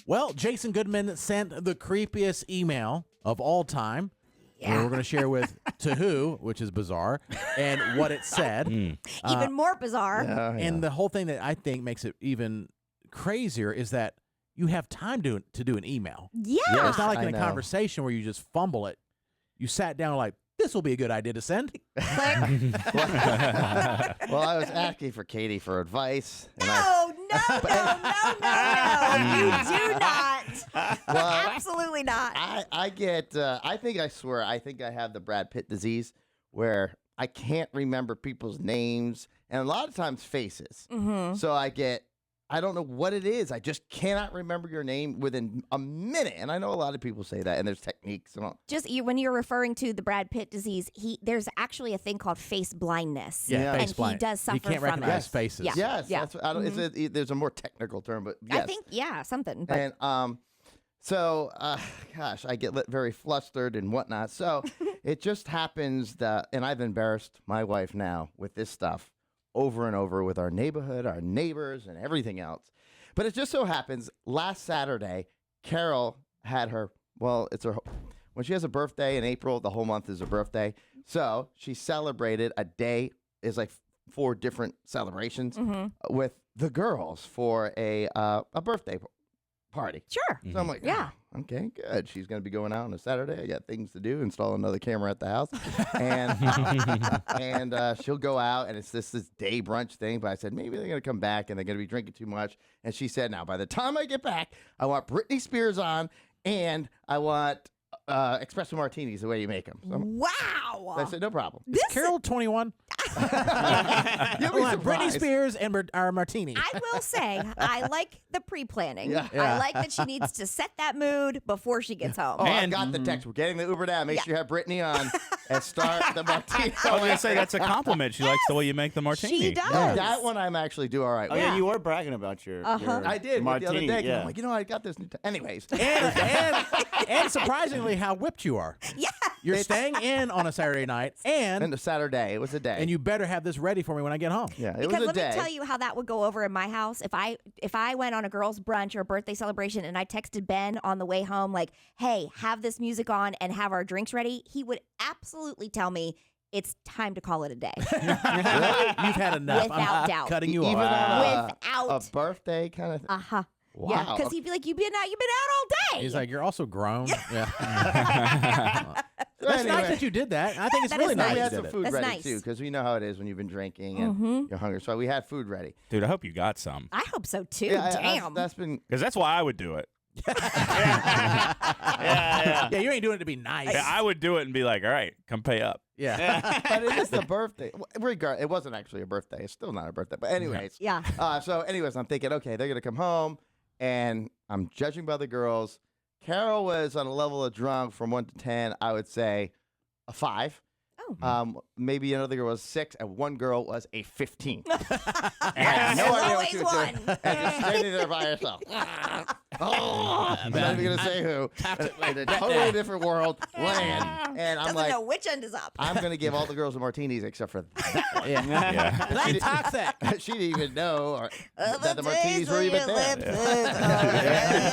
Well, Jason Goodman sent the creepiest email of all time. Yeah. We're going to share with to who, which is bizarre, and what it said. Even more bizarre. And the whole thing that I think makes it even crazier is that you have time to do an email. Yeah. It's not like in a conversation where you just fumble it. You sat down like, this will be a good idea to send. Well, I was asking for Katie for advice. And No. You do not. Well, absolutely not. I get, I think I have the Brad Pitt disease where I can't remember people's names and a lot of times faces. So I don't know what it is. I just cannot remember your name within a minute. And I know a lot of people say that, and there's techniques and all. Just when you're referring to the Brad Pitt disease, there's actually a thing called face blindness. Yeah, face blind. He does suffer from it. He can't recognize faces. Yes. That's what, there's a more technical term, but yes. I think, something. But. And so, gosh, I get very flustered and whatnot. So it just happens that, and I've embarrassed my wife now with this stuff over and over with our neighborhood, our neighbors, and everything else. But it just so happens last Saturday, Carol had when she has a birthday in April, the whole month is her birthday. So she celebrated a day, is like 4 different celebrations with the girls for a birthday party. Sure. So I'm like, okay, good. She's going to be going out on a Saturday. I got things to do, install another camera at the house. And she'll go out, and it's this day brunch thing. But I said, maybe they're going to come back, and they're going to be drinking too much. And she said, now, by the time I get back, I want Britney Spears on, and I want espresso martinis the way you make them. So wow. I said, no problem. Is Carol 21? You'll be Britney Spears and our martini. I will say, I like the pre-planning. Yeah. I like that she needs to set that mood before she gets home. Oh, I got the text. We're getting the Uber down. Make sure you have Britney on and start the martini. I was going to say, that's a compliment. She likes the way you make the martini. She does. Yeah. That one I'm actually do all right with. Yeah, you were bragging about your I did martini. The other day. Yeah. I'm like, I got this new anyways. And surprisingly, how whipped you are. Yeah. You're staying in on a Saturday night, and a Saturday. It was a day. And you better have this ready for me when I get home. Yeah, it because was a day. let me tell you how that would go over in my house. If I went on a girl's brunch or a birthday celebration and I texted Ben on the way home like, hey, have this music on and have our drinks ready, he would absolutely tell me it's time to call it a day. Really? You've had enough. Without doubt. Cutting you Even off. on a birthday kind of thing. Uh-huh. Wow. Yeah, because he'd be like, you've been out all day. He's like, you're also grown. Yeah. So That's anyway. nice that you did that. I think it's That really is nice. nice. We you had did some it. food That's ready nice. too, because we know how it is when you've been drinking and you're hungry. So we had food ready. Dude, I hope you got some. I hope so too. Yeah, Damn. that's been. Because that's why I would do it. Yeah, you ain't doing it to be nice. Yeah, I would do it and be like, all right, come pay up. Yeah. But it is the birthday. It wasn't actually a birthday. It's still not a birthday. But anyways. Yeah. Anyways, I'm thinking, okay, they're gonna come home, and I'm judging by the girls. Carol was on a level of drunk from 1 to 10. I would say a 5. Oh. Maybe another girl was 6, and one girl was a 15. There's no idea what always she was one. doing. And just standing there by herself. I'm not even gonna say who. In a totally different world, land, and I'm Doesn't like, know which end is up. I'm gonna give all the girls the martinis except for that one. Yeah. That's toxic. She didn't even know that the martinis were even there.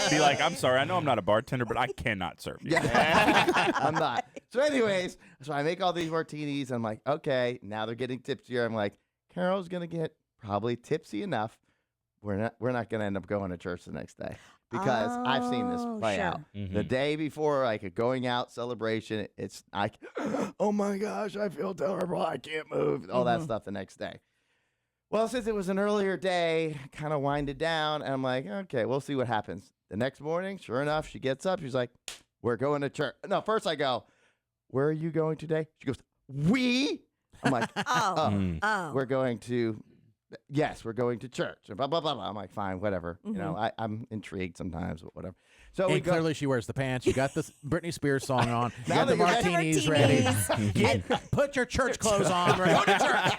Be like, I'm sorry, I know I'm not a bartender, but I cannot serve you. I'm not. So anyways, I make all these martinis. And I'm like, okay, now they're getting tipsier. I'm like, Carol's going to get probably tipsy enough. We're not going to end up going to church the next day because I've seen this play out. The day before, like a going out celebration, it's like, oh my gosh, I feel terrible. I can't move. All that stuff the next day. Well, since it was an earlier day, kind of winded down. And I'm like, okay, we'll see what happens. The next morning, sure enough, she gets up. She's like, we're going to church. No, first I go, where are you going today? She goes, we? I'm like, we're going to, yes, we're going to church. And blah, blah, blah, blah. I'm like, fine, whatever. You know, I'm intrigued sometimes, but whatever. So And clearly she wears the pants. You got the Britney Spears song on. You got the martinis ready. Put your church clothes on. We're going to church.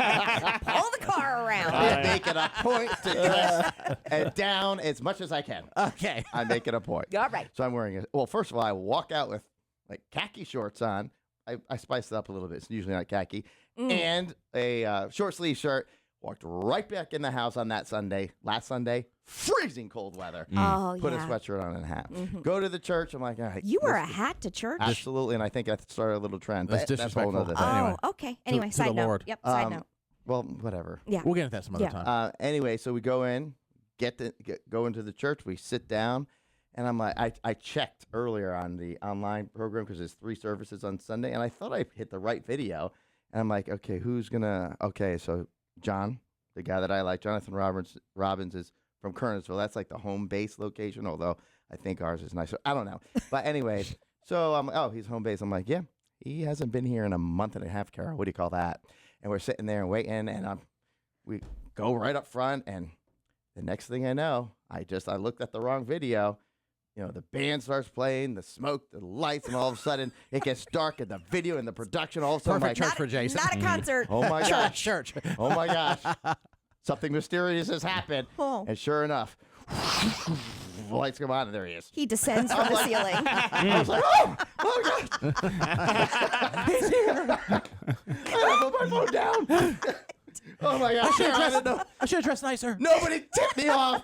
Pull the car around. I make it a point to dress down as much as I can. Okay. I make it a point. All right. So I'm wearing it. Well, first of all, I walk out with like khaki shorts on. I spiced it up a little bit. It's usually not khaki. And a short sleeve shirt. Walked right back in the house on that Sunday, last Sunday, freezing cold weather. Oh, Put yeah. a sweatshirt on and a hat. Mm-hmm. Go to the church. I'm like, all right. You wear a hat to church? Absolutely, and I think I started a little trend. That's But that's a whole disrespectful. nother thing. Anyway. Oh, okay. Anyway, to side the note. Lord. Yep, side note. Well, whatever. Yeah. We'll get into that some other Yeah. time. Anyway, so we go in, go into the church. We sit down, and I'm like, I checked earlier on the online program because there's 3 services on Sunday, and I thought I hit the right video. And I'm like, okay, okay, so John, the guy that I like, Jonathan Robbins is from Kernersville. That's like the home base location, although I think ours is nicer. I don't know. But anyways, so he's home base. I'm like, yeah, he hasn't been here in a month and a half, Carol. What do you call that? And we're sitting there and waiting, and we go right up front, and the next thing I know, I looked at the wrong video. The band starts playing, the smoke, the lights, and all of a sudden it gets dark, and the video and the production, all of a sudden, Perfect I'm church for Jason. Not a concert. oh my gosh, Church. oh my gosh, something mysterious has happened. Oh. And sure enough, the lights come on, and there he is. He descends from the ceiling. I was like, oh God, he's here. I put my phone down. Oh my gosh, I should have dressed nicer. nobody tipped me off.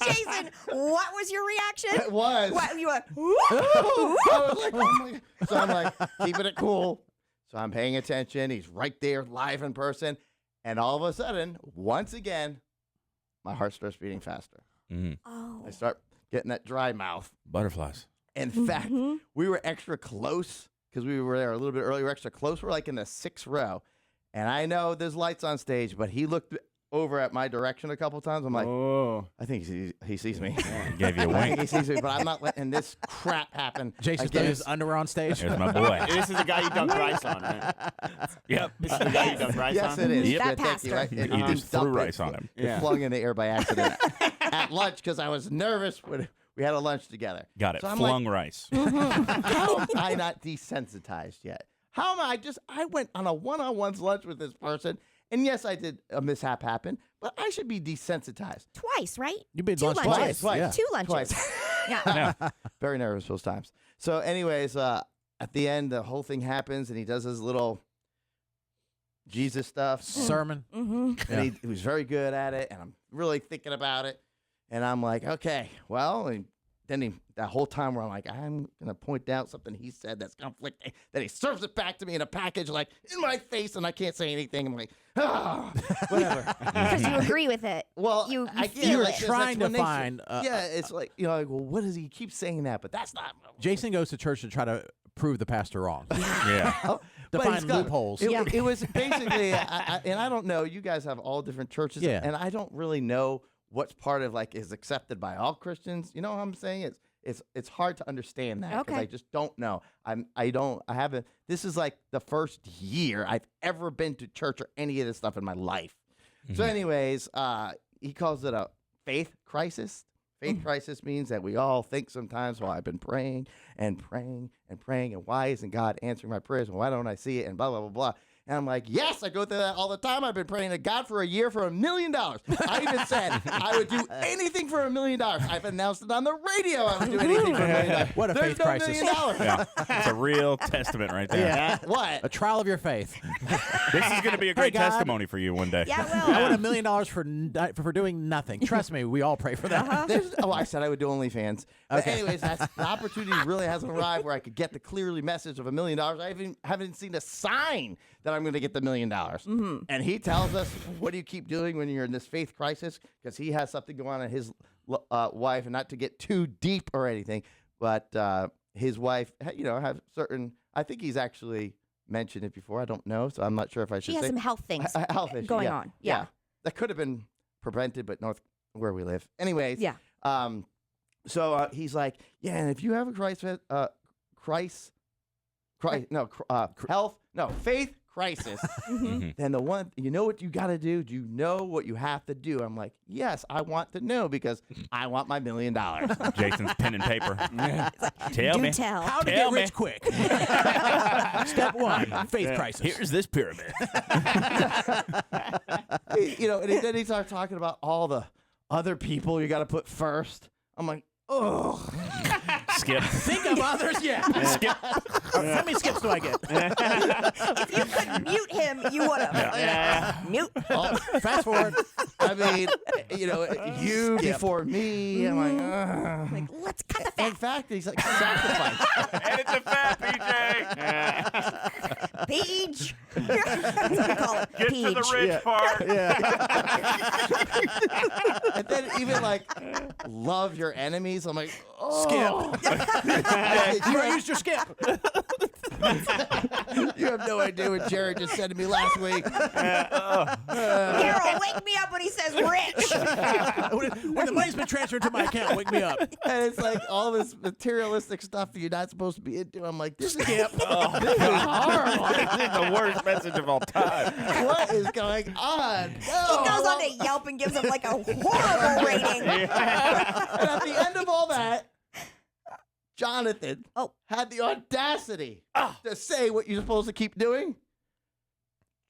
Jason, what was your reaction? It was. What, you went, I was like, oh my God. So I'm like, keeping it cool. So I'm paying attention. He's right there live in person. And all of a sudden, once again, my heart starts beating faster. Oh. I start getting that dry mouth. Butterflies. In fact, we were extra close because we were there a little bit early. We were extra close. We're like in the 6th row. And I know there's lights on stage, but he looked over at my direction a couple times. I'm like, I think he sees me. Gave you a I think wink. he sees me, but I'm not letting this crap happen. Jason's again. throwing his underwear on stage. There's my boy. This is the guy you dunked rice on, right? Yep. This is the guy you dunked rice Yes, on? it is. Yep. That Yeah, thank you. pastor. Right? You just threw dumped rice on him. It Yeah. flung in the air by accident at lunch because I was nervous when we had a lunch together. Got it. So I'm Flung rice. How am I not desensitized yet? How am I went on a one-on-one's lunch with this person, and yes, I did a mishap happen, but I should be desensitized. Twice, right? You made 2 lunch lunches. twice. Yeah. 2 lunches. Twice. Yeah. Very nervous those times. So anyways, at the end, the whole thing happens, and he does his little Jesus stuff. Sermon. Mm-hmm. And he was very good at it, and I'm really thinking about it. And I'm like, okay, well, and then that whole time where I'm like, I'm going to point out something he said that's conflicting. Then he serves it back to me in a package, like, in my face, and I can't say anything. I'm like, whatever. Because you agree with it. Well, You I feel can't. You were Like, this trying to explanation. find. Yeah, it's like, like, well, what does he keep saying that? But that's not. Jason goes to church to try to prove the pastor wrong. Yeah. Oh, To but find he's got- loopholes. It was basically, and I don't know. You guys have all different churches, Yeah. and I don't really know what's part of like is accepted by all Christians. You know what I'm saying? It's hard to understand that because Okay. I just don't know. I haven't. This is like the first year I've ever been to church or any of this stuff in my life. So, anyways, he calls it a faith crisis. Faith crisis means that we all think sometimes, well, I've been praying and praying and praying, and why isn't God answering my prayers, and why don't I see it, and blah, blah, blah, blah. And I'm like, yes, I go through that all the time. I've been praying to God for a year for $1 million. I even said I would do anything for $1 million. I've announced it on the radio. I would do anything for $1 million. What a There's faith no crisis. $1 million. Yeah. It's a real testament right there. Yeah. What? A trial of your faith. This is going to be a great God. testimony for you one day. Yeah, I well. want $1 million for doing nothing. Trust me, we all pray for that. I said I would do OnlyFans. But anyways, the opportunity really hasn't arrived where I could get the clearly message of $1 million. I haven't seen a sign that I'm going to get the $1 million. And he tells us, what do you keep doing when you're in this faith crisis? Because he has something going on in his wife, and not to get too deep or anything, but his wife, have certain, I think he's actually mentioned it before. I don't know, so I'm not sure if I should She has say. some health things Health issue, going yeah. on. Yeah. That could have been prevented, but where we live. Anyways. Yeah. So he's like, yeah, and if you have a faith crisis, then the one, you know what you got to do? Do you know what you have to do? I'm like, yes, I want to know because I want my $1 million. Jason's pen and paper. Tell Do me. tell. How to Tell get me. rich quick. Step 1, faith crisis. Here's this pyramid. And then he starts talking about all the other people you got to put first. I'm like, oh. Skip. Think of others, yeah. Skip. How many skips do I get? If you could mute him, you would have. Mute. Fast forward. I mean, you before me. I'm like, ugh. Like, let's cut the In fat. fact, he's like, sacrifice. And it's a fat PJ. Peach. That's what we call it. Get Peach. to the rich part. And then even like, love your enemies. I'm like, oh. Skip. You used your skip. You have no idea what Jared just said to me last week. Carol, wake me up when he says rich. When the money's been transferred to my account, wake me up. And it's like all this materialistic stuff you're not supposed to be into. I'm like, this is horrible. This is the worst message of all time. What is going on? He No, goes on to Yelp and gives him like a horrible rating. And at the end of all that, Jonathan had the audacity to say what you're supposed to keep doing.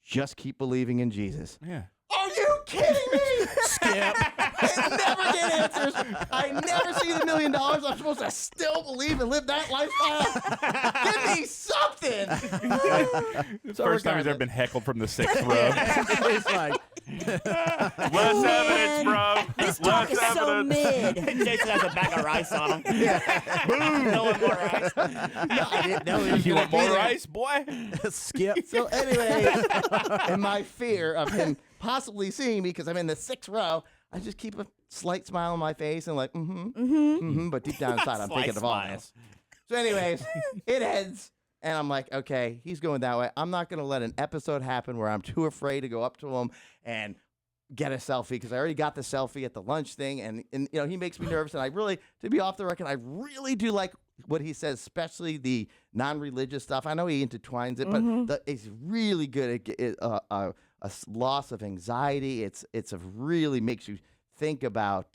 Just keep believing in Jesus. Yeah. Are you kidding me? Skip. I never get answers. I never see the $1 million. I'm supposed to still believe and live that lifestyle. Give me something. First time he's ever been heckled from the 6th row. It's like, Less evidence, bro. This talk is so mid. Jason has a bag of rice on him. Boom. No one more rice. No, I didn't know he was You gonna want more be there. rice, boy? skip. So anyway, in my fear of him possibly seeing me because I'm in the 6th row, I just keep a slight smile on my face and like, but deep down inside, I'm Slight thinking of all smile. this. So anyways, it ends, and I'm like, okay, he's going that way. I'm not going to let an episode happen where I'm too afraid to go up to him and get a selfie because I already got the selfie at the lunch thing, and he makes me nervous. And I really, to be off the record, I really do like what he says, especially the non-religious stuff. I know he intertwines it, but it's really good at a loss of anxiety. It's a really makes you think about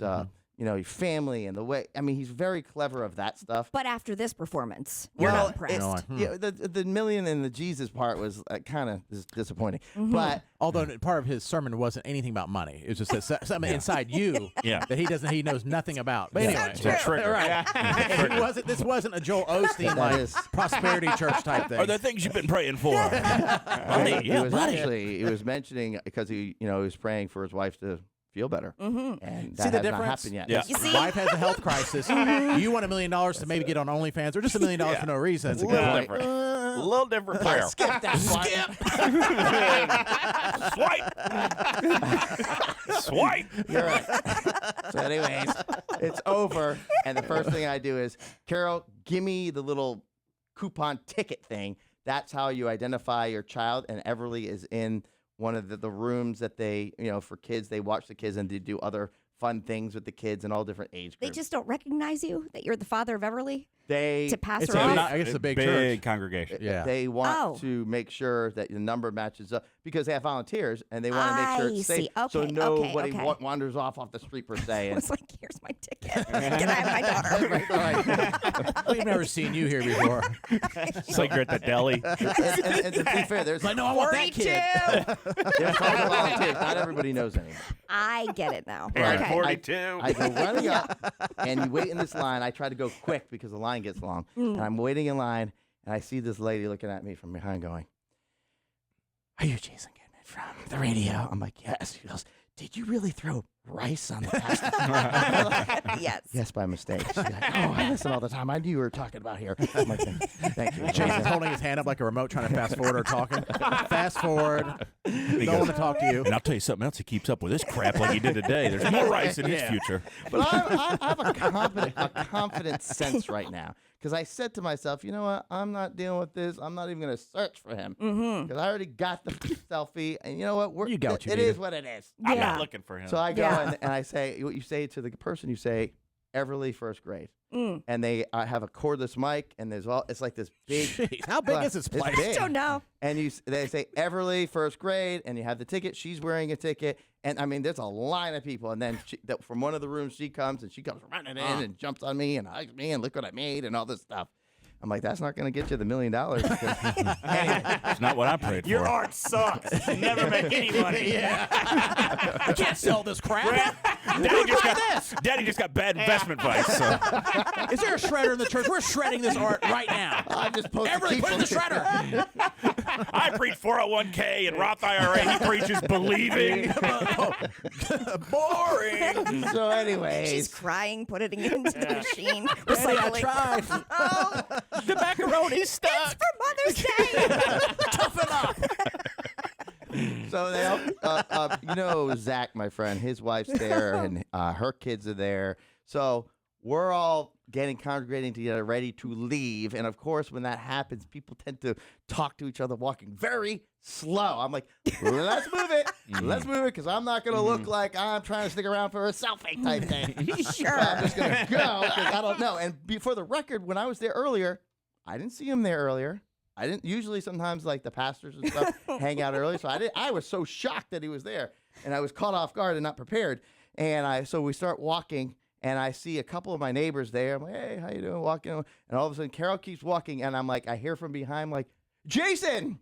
your family and the way. I mean, he's very clever of that stuff. But after this performance, you're not impressed. The million and the Jesus part was kind of disappointing. But Although part of his sermon wasn't anything about money. It was just that something inside you that he knows nothing about. But anyway, It's a trigger. right. This wasn't a Joel Osteen like prosperity church type thing. Are there things you've been praying for? Money, he was mentioning because he was praying for his wife to feel better, and that See the has not difference? happened yet. Yeah. You see? Wife has a health crisis. You want $1 million to maybe get on OnlyFans, or just $1 million for no reason. It's a good point. Different. A little different prayer. Skip that Swipe. Swipe. You're right. So, anyways, it's over, and the first thing I do is, Carol, give me the little coupon ticket thing. That's how you identify your child. And Everly is in one of the rooms that they, for kids, they watch the kids and they do other fun things with the kids in all different age They groups. just don't recognize you that you're the father of Everly to pass It's her a off. big- I guess it's a big church. congregation. Yeah. They want Oh. to make sure that the number matches up because they have volunteers and they want to make sure I it's safe. see. So Okay, nobody okay. wanders off the street per se. And It's like, here's my ticket. Can I have my daughter? We've never seen you here before. It's like you're at the deli. and to be fair, there's Like, no, I want that 42. kid. there's also volunteers. Not everybody knows anyone. I get it now. Parent Okay. 42. I go running up, and you wait in this line. I try to go quick because the line gets long. And I'm waiting in line, and I see this lady looking at me from behind going, "Are you Jason Goodman from the radio?" I'm like, "Yes." She goes, "Did you really throw rice on the pastor?" Yes. Yes, by mistake. She's like, "Oh, I listen all the time. I knew you were talking about here." I'm like, "Thank you." Jason's holding his hand up like a remote trying to fast forward or talking. Fast forward. Don't want to talk to you. And I'll tell you something else. He keeps up with this crap like he did today. There's more rice in his future. But I have a confident sense right now because I said to myself, you know what? I'm not dealing with this. I'm not even going to search for him because I already got the selfie. And you know what? You got what you it needed. is what it is. I'm Yeah. not looking for him. So I go Yeah. and I say what you say to the person. You say, Everly, first grade. And they have a cordless mic, and it's like this big. Jeez, how big is this It's place? big. Don't know. And they say Everly, first grade, and you have the ticket. She's wearing a ticket, and I mean, there's a line of people. And then from one of the rooms, she comes running in and jumps on me and hugs me and look what I made and all this stuff. I'm like, that's not going to get you the $1 million. It's not what I prayed for. Your art sucks. You never make any money. I can't sell this crap. Daddy just got bad investment advice. So. Is there a shredder in the church? We're shredding this art right now. I'm just supposed to Everybody keep put it in the looking. shredder. I preach 401k and Roth IRA. He preaches believing. Boring. So anyways. She's crying, putting it into the machine. Daddy, I Recycling. tried. Oh, The macaroni's stuck. it's for Mother's Day. Toughen up. So they all, Zach, my friend, his wife's there, and her kids are there. So we're all congregating together, ready to leave. And of course, when that happens, people tend to talk to each other, walking very slow. I'm like, let's move it. Let's move it, because I'm not going to look like I'm trying to stick around for a selfie type thing. Sure. I'm just going to go, because I don't know. And for the record, when I was there earlier, I didn't see him there earlier. I didn't usually. Sometimes like the pastors and stuff hang out early, so I was so shocked that he was there, and I was caught off guard and not prepared. And so we start walking, and I see a couple of my neighbors there. I'm like, hey, how you doing? Walking, and all of a sudden Carol keeps walking, and I'm like, I hear from behind, like, Jason,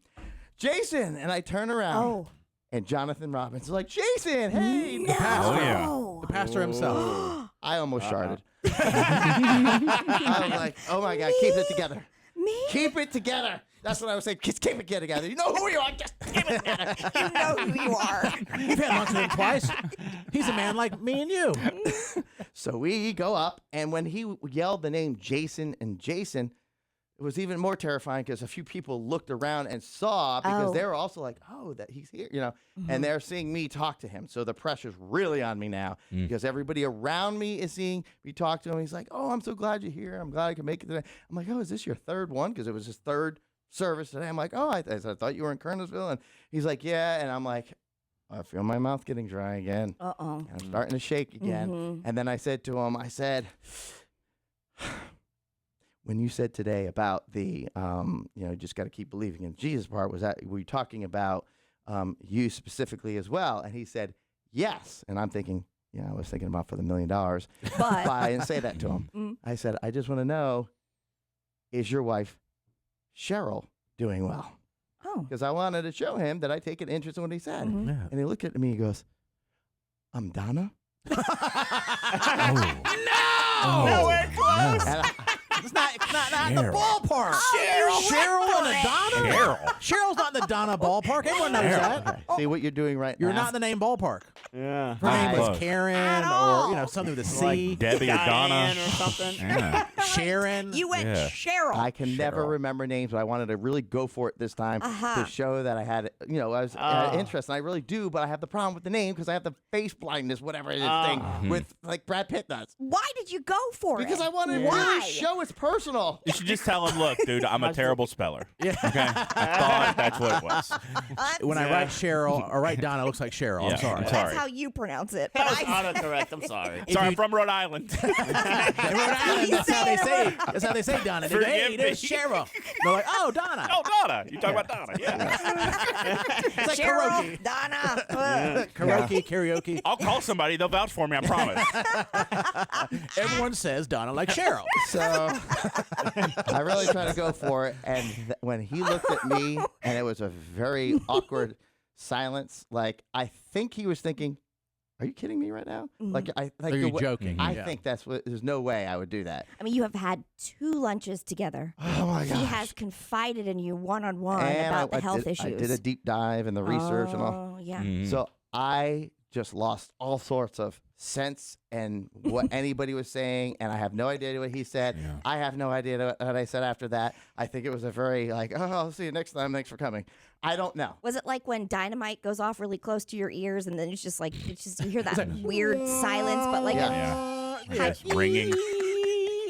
and I turn around, Oh. and Jonathan Robbins is like, Jason, hey, No. the pastor. Oh, yeah. The pastor himself. I almost sharded. I was like, oh my God, keep it together. Me? Keep it together. That's what I was saying. Just keep it together. You know who you are. Just keep it together. You know who you are. You've had lunch with him twice. He's a man like me and you. So we go up, and when he yelled the name Jason, it was even more terrifying, because a few people looked around and saw, because they were also like, oh, that he's here, and they're seeing me talk to him. So the pressure's really on me now, because everybody around me is seeing me talk to him. He's like, oh, I'm so glad you're here. I'm glad I can make it today. I'm like, oh, is this your third one? Because it was his third service today. I'm like, oh, I thought you were in Kernersville. And he's like, yeah. And I'm like, I feel my mouth getting dry again. Uh-oh. And I'm starting to shake again. And then I said to him, when you said today about the, you just got to keep believing in Jesus part, were you talking about you specifically as well? And he said, yes. And I'm thinking, I was thinking about for the $1 million, but I didn't say that to him. I said, I just want to know, is your wife, Cheryl, doing well? Oh. Because I wanted to show him that I take an interest in what he said. Yeah. And he looked at me, he goes, I'm Donna? No! Nowhere close. And It's not in the ballpark. Cheryl and Donna? Cheryl's not in the Donna ballpark. Everyone knows that. okay, see what you're doing right You're now? not in the name ballpark. Yeah. Her name was Close. Karen At or all. something with a Like C. Debbie or Donna. Diane or something. Yeah. Sharon. You went Yeah. Cheryl. I can never Cheryl. remember names, but I wanted to really go for it this time to show that I had, I was interest, and I really do, but I have the problem with the name because I have the face blindness, whatever it is thing, with like Brad Pitt does. Why did you go for it? Because I wanted to Why? really show it's personal. You should just tell him, look, dude, I'm a terrible speller. Yeah. Okay. I thought that's what it was. When I write Cheryl or write Donna, it looks like Cheryl. Yeah. I'm sorry. I'm That's sorry. how you pronounce it. That But was autocorrect. I'm sorry. Sorry, I'm from Rhode Island. In Rhode Island, that's how they say. That's how they say Donna. They go, hey, Forgive there's me. Cheryl. They're like, oh, Donna. Oh, Donna. You talking about Donna? Yeah. It's like Cheryl, karaoke. Donna. Karaoke. I'll call somebody. They'll vouch for me. I promise. Everyone says Donna like Cheryl. So I really tried to go for it, and when he looked at me, and it was a very awkward silence, like I think he was thinking, "Are you kidding me right now?" Like Are the you way- joking? I Yeah. think that's what. There's no way I would do that. I mean, you have had 2 lunches together. Oh my god! He has confided in you one-on-one And about the health I issues. did a deep dive in the research and all. Oh, yeah. Mm. So I just lost all sorts of sense and what anybody was saying, and I have no idea what he said. Yeah. I have no idea what I said after that. I think it was a very like, oh, I'll see you next time. Thanks for coming. I don't know. Was it like when dynamite goes off really close to your ears and then it's just you hear that weird silence, but like Yeah. Yes, ringing.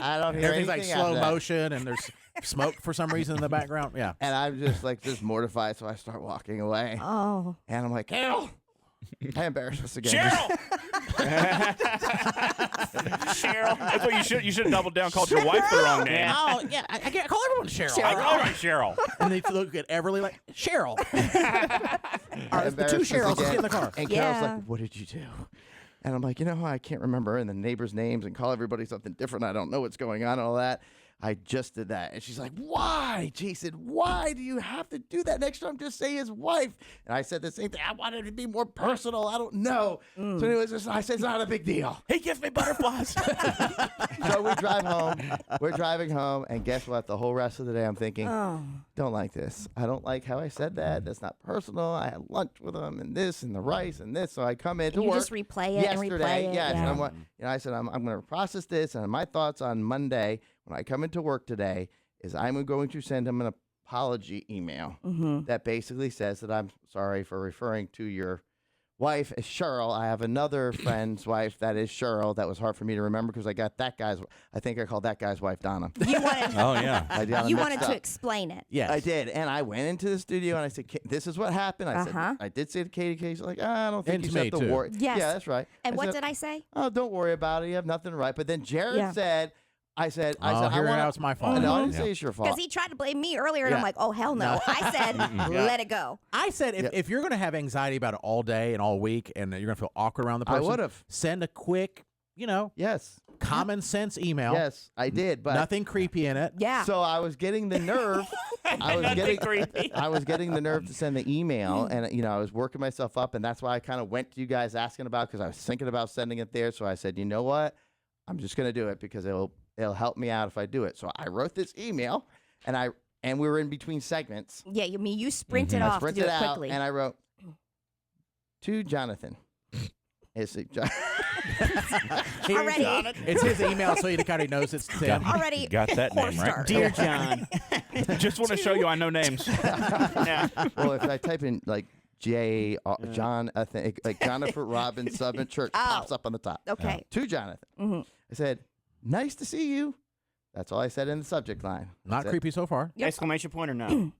I don't hear Everything's like anything slow after that. motion and there's smoke for some reason in the background. Yeah. And I'm just mortified, so I start walking away. oh, And I'm like, Carol, I embarrassed us again. Cheryl. Cheryl. That's what you should have doubled down. Called your wife the wrong name. Oh, yeah. I can't call everyone Cheryl. All right, Cheryl. And they look at Everly like, Cheryl. All right, the 2 Embarrassed us Cheryls. Let's again. get in the car. And Carol's Yeah. like, what did you do? And I'm like, I can't remember. And the neighbors' names and call everybody something different. I don't know what's going on and all that. I just did that. And she's like, why, Jason? Why do you have to do that? Next time, just say his wife. And I said the same thing. I wanted it to be more personal. I don't know. So anyways, I said, it's not a big deal. He gives me butterflies. So we drive home. We're driving home. And guess what? The whole rest of the day, I'm thinking, don't like this. I don't like how I said that. That's not personal. I had lunch with him and this and the rice and this. So I come into You work just replay it and yesterday. replay it. Yes. Yeah. And I said, I'm going to process this. And my thoughts on Monday when I come into work today is I'm going to send him an apology email that basically says that I'm sorry for referring to your wife as Cheryl. I have another friend's wife that is Cheryl. That was hard for me to remember because I got that guy's. I think I called that guy's wife Donna. You wanted, Oh yeah. I got you them wanted mixed to up. explain it. Yes. I did, and I went into the studio and I said, "This is what happened." I said, Uh-huh. "I did say to Katie. Katie's like, I don't think And you to me, have to too. worry." Yes. Yeah, that's right. And what said, did I say? Oh, don't worry about it. You have nothing to write. But then Jared Yeah. said, "I said, Oh, I here want." now it's my fault. No, I didn't Yeah. say it's your Because fault. he tried to blame me earlier, and Yeah. I'm like, oh, hell no. I said, let it go. I said if you're going to have anxiety about it all day and all week and you're going to feel awkward around the I person, would've. send a quick, Yes, common sense email. yes, I did. But Nothing creepy in it. Yeah. so I was getting the nerve. I was Nothing getting. creepy. I was getting the nerve to send the email, and I was working myself up, and that's why I kind of went to you guys asking about because I was thinking about sending it there. So I said, you know what, I'm just going to do it because it'll help me out if I do it. So I wrote this email, and we were in between segments. Yeah, you mean you sprinted I off to sprinted do it out, quickly. and I wrote to Jonathan. It's Already. It's his email, so he kind of knows it's Tim. Already. Got that name right. Horse Dear John. Just want to show you I know names. Yeah. well, if I type in like John, I think like Jonathan Robbins Summit Church pops up on the top. Okay. To Jonathan. I said, nice to see you. That's all I said in the subject line. Not Said, creepy so far. Yep. Exclamation point or no?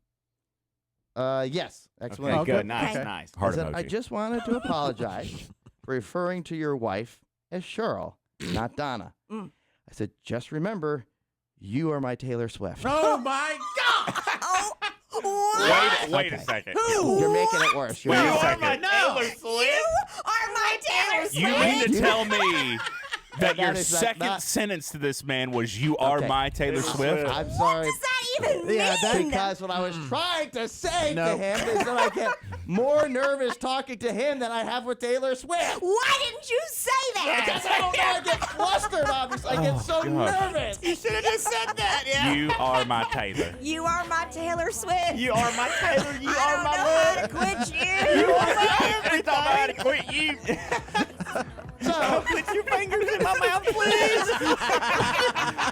Yes. Okay, Excellent. Okay. good. Nice, Okay. nice. I Heart said, emoji. I just wanted to apologize for referring to your wife as Cheryl, not Donna. I said, just remember, you are my Taylor Swift. Oh my God! Oh, Wait a second. You're making it worse. You're Wait a making it second. Taylor Swift. you are my Taylor Swift. You mean to tell me that your That is second not- sentence to this man was "You are Okay. my Taylor Swift"? I'm sorry. What does that even mean? Because what I was trying to say No. to him is that I get more nervous talking to him than I have with Taylor Swift. Why didn't you say that? Because I don't know, I get flustered, obviously. I get so God. nervous. You should have just said that. Yeah. You are my Taylor. You are my Taylor Swift. You are my Taylor. You I are don't my know how to love. quit you. You are my everything. I had to quit you. So, Put your fingers in my mouth, please.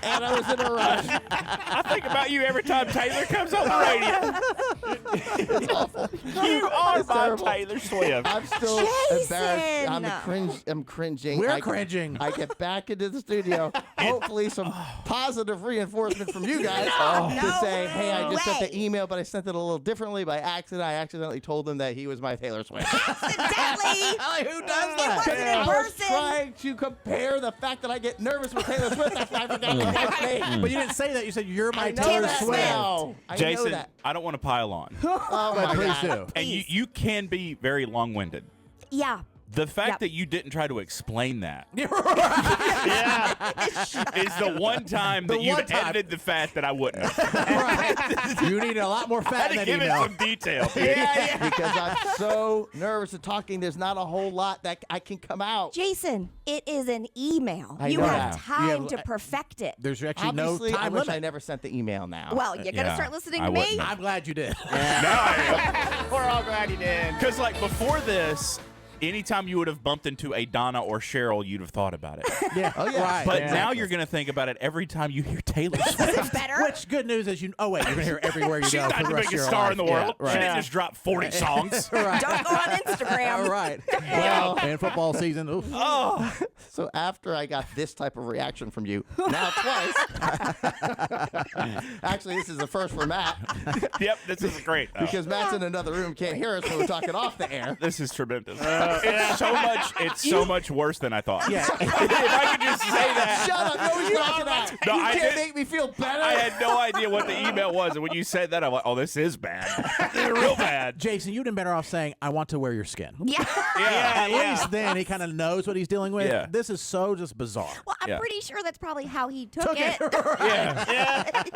and I was in a rush. I think about you every time Taylor comes on the radio. It's awful. You are It's my terrible. Taylor Swift. I'm still embarrassed. I'm cringing. We're I get- cringing. I get back into the studio. Hopefully, some positive reinforcement from you guys to No say, "Hey, I just sent way. the email, but I sent it a little differently by accident. I accidentally told him that he was my Taylor Swift." Accidentally. Who does It wasn't in I was person. trying to compare the fact that I get nervous with Taylor Swift. That's why I forgot the wife's name. But you didn't say that. You said you're my I know Taylor that Swift. now. I know Jason, that. I don't want to pile on. Oh But my please God. do. And you can be very long-winded. Yeah. The fact Yep. that you didn't try to explain that You're right. Yeah. is the one time that The you've one time. edited the fact that I wouldn't have. Right. You need a lot more I fat had in to that give it email. some detail. Because I'm so nervous of talking. There's not a whole lot that I can come out. Jason, it is an email. I You know have that. time You have- to perfect it. There's actually Obviously, no I time wish I limit. never sent the email now. Well, you're going to Yeah, start listening I to me? wouldn't have. I'm glad you did. We're all glad you did. Because, like, before this, anytime you would have bumped into a Donna or Cheryl, you'd have thought about it. Yeah. Oh, yeah. Right. But Yeah. now you're going to think about it every time you hear Taylor Swift. Is it better? Which good news is you. Oh wait, you're gonna hear it everywhere you She's go. not for the the rest of biggest your star life. in the Yeah, world. She right. didn't just drop 40 songs. Right. Don't go on Instagram. All right. Well- and football season. Oof. Oh, So after I got this type of reaction from you, now twice. Actually, this is the first for Matt yep, this is great. though. because Matt's in another room, can't hear us when we're talking off the air. This is tremendous. It's so much worse than I thought. Yeah. If I could just say that. Shut up! No, you're talking about. No, you I can't did- make me feel better. I had no idea what the email was, and when you said that, I'm like, "Oh, this is bad. This is real bad." Jason, you'd have been better off saying, "I want to wear your skin." Yeah. Yeah, At least then he kind of knows what he's dealing with. Yeah. this is so just bizarre. Well, I'm Yeah. pretty sure that's probably how he took it. Yeah.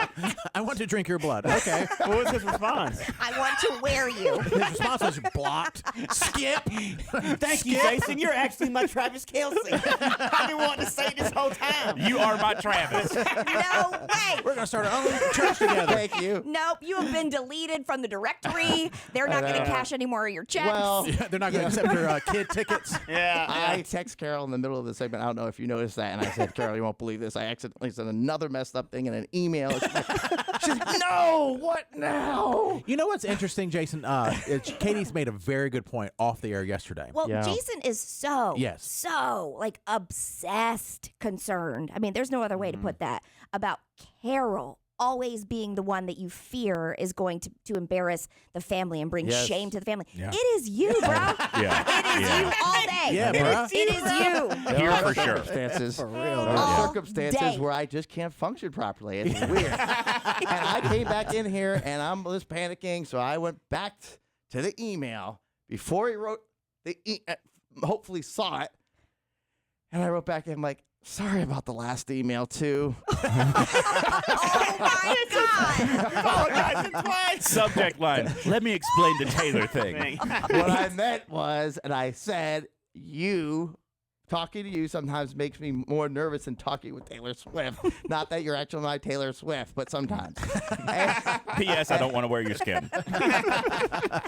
I want to drink your blood. Okay. What was his response? I want to wear you. His response was blocked. Skip. Thank you, Jason. You're actually my Travis Kelce. I've been wanting to say this whole time. You are my Travis. No way. We're gonna start our own church together. Thank you. Nope, you have been deleted from the directory. They're not going to cash any more of your checks. Well, Yeah, they're not gonna accept your kid tickets. Yeah. I text Carol in the middle of the segment. I don't know if you noticed that. And I said, Carol, you won't believe this. I accidentally sent another messed up thing in an email. She's like, no, what now? You know what's interesting, Jason? Katie's made a very good point off the air yesterday. Well, Yeah. Jason is so, Yes. so like obsessed concerned. I mean, there's no other way to put that about Carol always being the one that you fear is going to embarrass the family and bring Yes. shame to the family. Yeah. It is you, bro. Yeah. It is Yeah. you all day. Yeah, bruh. It is you. There Here are for sure. circumstances. For real. There dude. are All circumstances day. where I just can't function properly. It's weird. And I came back in here and I'm just panicking, so I went back to the email before he wrote hopefully saw it. And I wrote back and I'm like, sorry about the last email too. Oh my God. Apologizing twice. Subject line. Let me explain the Taylor thing. What I meant was, and I said, talking to you sometimes makes me more nervous than talking with Taylor Swift. Not that you're actually my Taylor Swift, but sometimes. P.S. I don't want to wear your skin.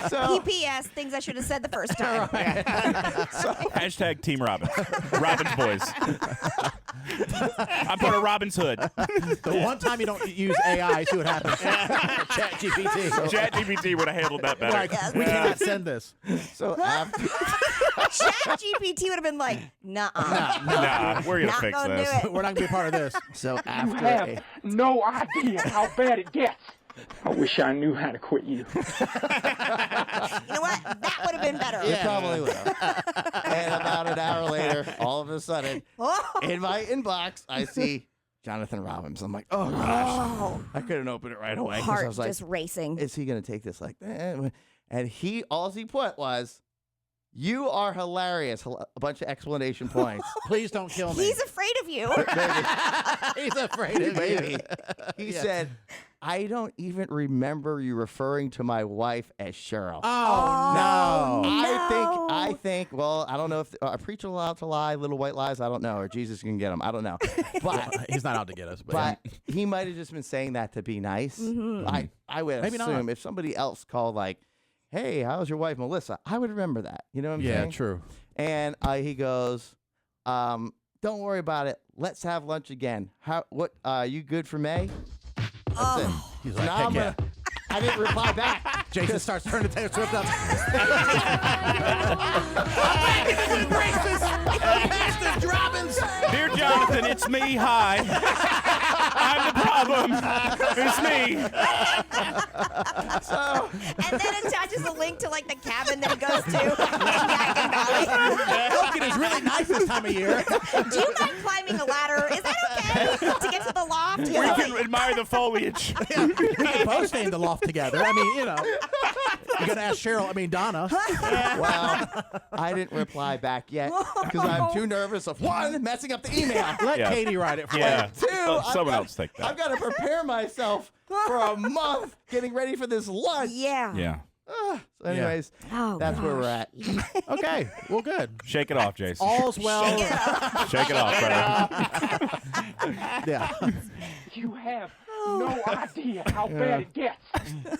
So, PPS, things I should have said the first time. Hashtag Team Robbins. Robbins boys. I'm part of Robin's Hood. The one time you don't use AI, see what happens. Chat GPT. ChatGPT would have handled that better. Like, we cannot send this. so after, Chat GPT would have been like, nuh-uh. Nah, we're gonna Not fix gonna this. do it. We're not gonna be a part of this. so You after, have no idea how bad it gets. I wish I knew how to quit you. You know what? That would have been better. it probably will. And about an hour later, all of a sudden, Oh. in my inbox, I see Jonathan Robbins. I'm like, oh gosh, Oh. I couldn't open it right away. 'cause I Heart was like, just racing. is he going to take this like that? And all he put was, you are hilarious. A bunch of exclamation points. Please don't kill me. He's afraid of you. He's afraid of Maybe. you. He Yeah. said, I don't even remember you referring to my wife as Cheryl. Oh, no. I think, well, I don't know if I preach allowed to lie, little white lies, I don't know, or Jesus can get them, I don't know. But He's not out to get us. But, but he might have just been saying that to be nice. Mm-hmm. I would Maybe not. assume if somebody else called like, hey, how's your wife Melissa? I would remember that. You know what I'm yeah, saying? true. And he goes, don't worry about it. Let's have lunch again. What? You good for May? That's it. He's So like, now heck I'm yeah. I didn't reply back. Jason starts turning Taylor Swift up. Bastard Robbins. Dear Jonathan, it's me. Hi. I'm the problem. It's me. And then it attaches a link to like the cabin that he goes to in Yakin Valley. Oaken is really nice this time of year. Do you mind climbing a ladder? Is that okay to get to the loft? We can admire the foliage. Yeah, we can both stay in the loft together. I mean, you know. You're going to ask Donna. Well, I didn't reply back yet because I'm too nervous of one, messing up the email. Let Yeah. Katie write it for Yeah. you. Two, Someone else take that. I've got to prepare myself for a month getting ready for this lunch. Yeah. Yeah. So anyways, Oh, that's where we're at. Okay, well, good. Shake it off, Jason. All's well. Shake it off, brother. Yeah. You have no idea how bad it gets.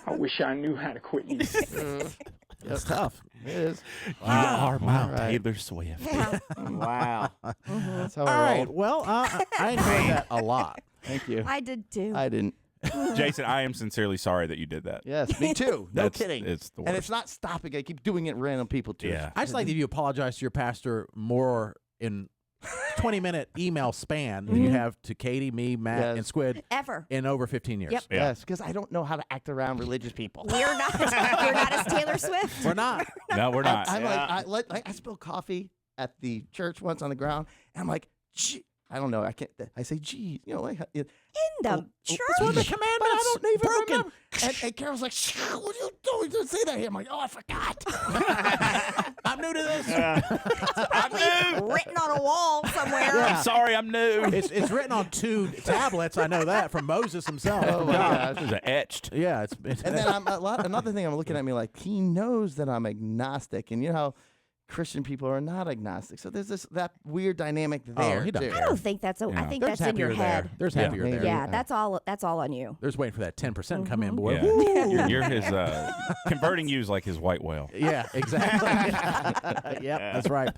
I wish I knew how to quit you. It's tough. It is. You are my All right. Taylor Swift. Wow. That's how All I right. roll. Well, I enjoyed that a lot. Thank you. I did too. I didn't. Jason, I am sincerely sorry that you did that. Yes, me too. No That's- kidding. it's the And worst. it's not stopping. I keep doing it to random people too. Yeah. I just like that you apologize to your pastor more in 20-minute email span than you have to Katie, me, Matt, Yes. and Squid Ever. in over 15 years. Yep. Yeah. Yes, because I don't know how to act around religious people. We're not. We're not as Taylor Swift. We're not. No, we're not. I'm Yeah. like I spilled coffee at the church once on the ground, and I'm like, I don't know. I can't. I say, gee, like In the church. It's one of the commandments. I don't even broken. remember. And Carol's like, what are you doing? Don't say that here. I'm like, oh, I forgot. I'm new to this. I'm new. Written on a wall somewhere. I'm sorry, I'm new. It's written on 2 tablets. I know that from Moses himself. Oh my gosh. This is etched. Yeah, it's And then another thing I'm looking at me like, he knows that I'm agnostic. And you know how Christian people are not agnostic. So there's that weird dynamic there. he doesn't too. I don't think that's. I think There's that's in your happier there. head. There's Yeah. happier Maybe. there. Yeah, that's all on you. There's waiting for that 10% come in, boy. Yeah. Woo. You're his converting you is like his white whale. Yeah, exactly. Yep, that's right.